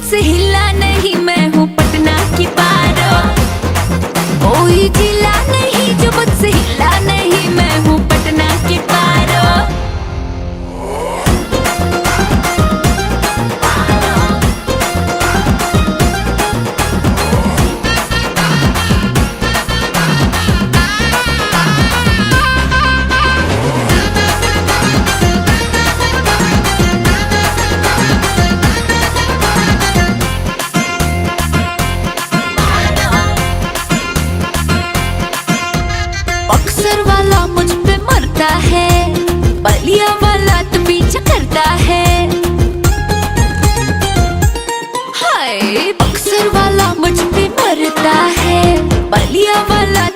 मुझसे हिला नहीं, मैं हूँ पटना की पारो। कोई जिला नहीं जो मुझसे हिला नहीं, मैं हूँ पटना की पारो। बक्सर वाला मुझ पे मरता है, बलिया वाला तो पीछा करता है। हाय, बक्सर वाला मुझ पे मरता है, बलिया वाला